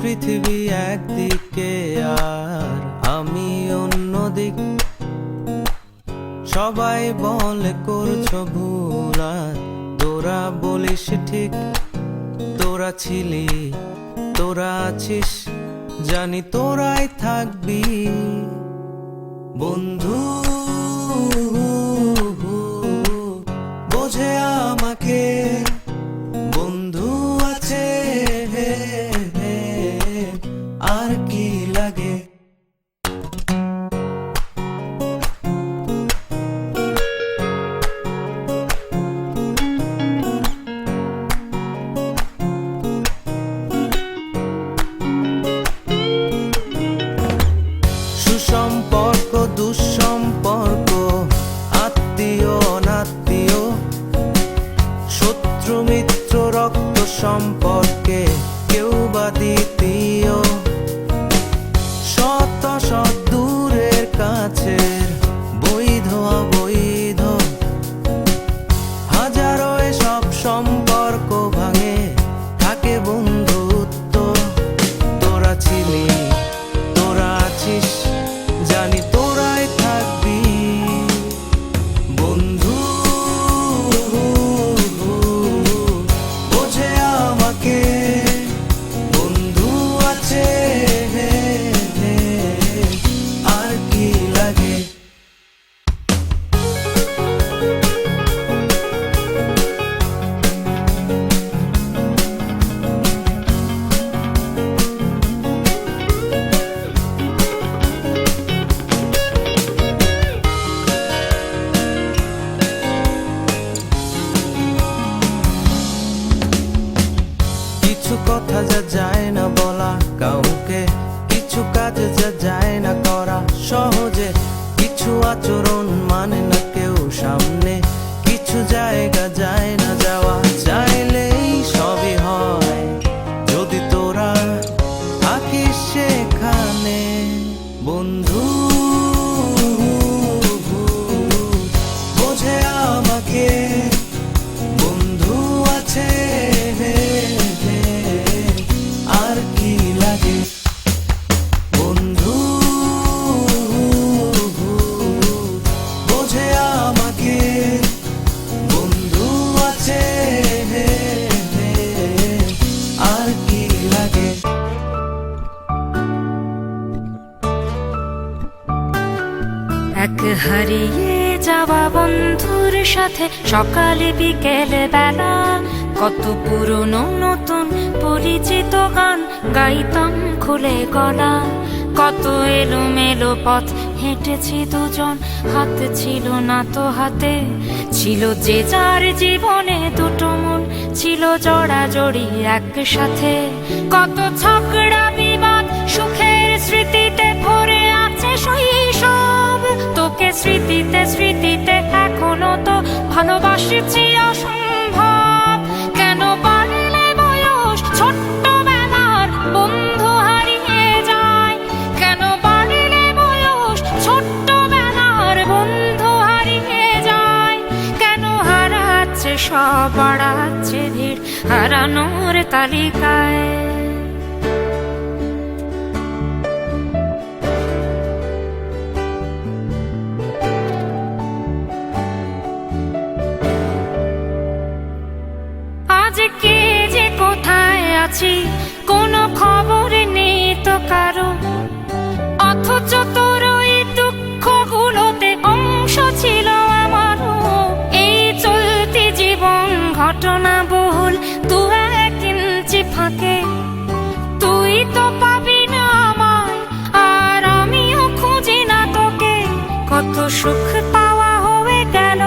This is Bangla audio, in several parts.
পৃথিবী একদিকে আর আমি অন্যদিক। সবাই বলে করছো ভুল আর তোরা বলিস ঠিক। তোরা ছিলি, তোরা আছিস, জানি তোরাই থাকবি বন্ধু। বোঝে আমাকে বন্ধু আছে, আর কি লাগে। সুসম্পর্ক দুঃসম্পর্ক, আত্মীয় অনাত্মীয়, শত্রু মিত্র রক্ত সম্পর্কে কেউ বা দ্বিতীয়। শত শত দূরের কাছের, বৈধ অবৈধ, হাজারো এসব সম্পর্ক ভাঙে, থাকে বন্ধুত্ব। তোরা ছিলি, তোরা আছিস, জানি তোরাই থাকবি বন্ধু। বোঝে আমাকে বন্ধু আছে, আর কি লাগে। কিছু কথা যা যায় না বলা কাউকে, কিছু কাজ যা যায় না করা সহজে, কিছু আচরণ মানে না কেউ সামনে, কিছু জায়গা যায় না যাওয়া, চাইলেই সবই হয় যদি তোরা থাকিস সেখানে বন্ধু। বোঝে আমাকে বন্ধু আছে, আর কি লাগে বন্ধু। বোঝে আমাকে বন্ধু আছে, আর কি লাগে। এক হারিয়ে যাওয়া বন্ধুর সাথে সকালে বিকেলে বেলা কত পুরনো নতুন পরিচিত গান গাইতাম খুলে গলা। কত এলোমেলো পথ হেঁটেছি দুজন, হাত ছিল না তো হাতে, ছিল যে যার জীবনে দুটো মন, ছিল জড়াজড়ি একসাথে। কত ঝগড়া বিবাদ সুখের স্মৃতিতে ভরে আছে শৈশব। তোকে স্মৃতিতে স্মৃতিতে এখনো তো ভালোবাসছি অসম্ভব। কেন বাড়লে বয়স ছোট্টবেলার বন্ধু হারিয়ে যায়, কেন বাড়লে বয়স ছোট্টবেলার বন্ধু হারিয়ে যায়। কেন হারাচ্ছে সব, বাড়াচ্ছে ভিড় হারানোর তালিকায়। আজকে যে কোথায় আছি কোনো খবর নেই তো কারো, অথচ তোর ওই দুঃখগুলোতে অংশ ছিল আমারও। এই চলতি জীবন ঘটনা বহুল দু এক ইঞ্চি ফাঁকে, তুই তো পাবি না আমায় আর আমিও খুঁজি না তোকে। কত সুখ পাওয়া হয়ে গেল,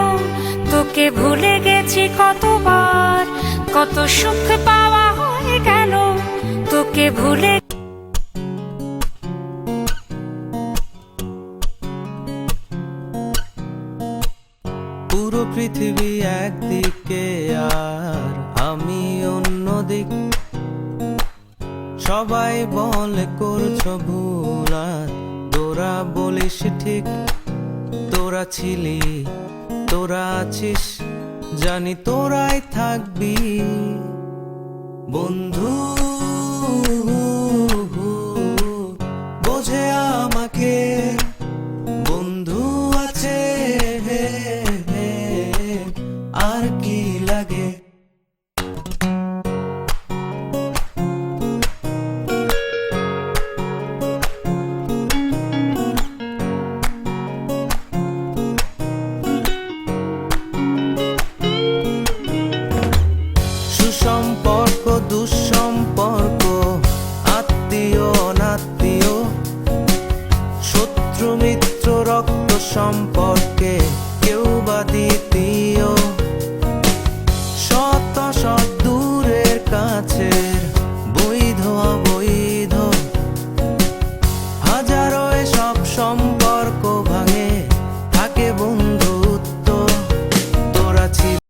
তোকে ভুলে গেছি কতবার। কত সুখ পাওয়া হয়ে গেল, তোকে ভুলে। পুরো পৃথিবী একদিকে আর আমি অন্যদিক। সবাই বলে করছো ভুল আর তোরা বলিস ঠিক। তোরা ছিলি, তোরা আছিস, জানি তোরাই থাকবি বন্ধু। শত্রু মিত্র রক্ত সম্পর্কে কেউ বা দ্বিতীয়, শত শত দূরের কাছের, বৈধ অবৈধ, হাজারো এসব সম্পর্ক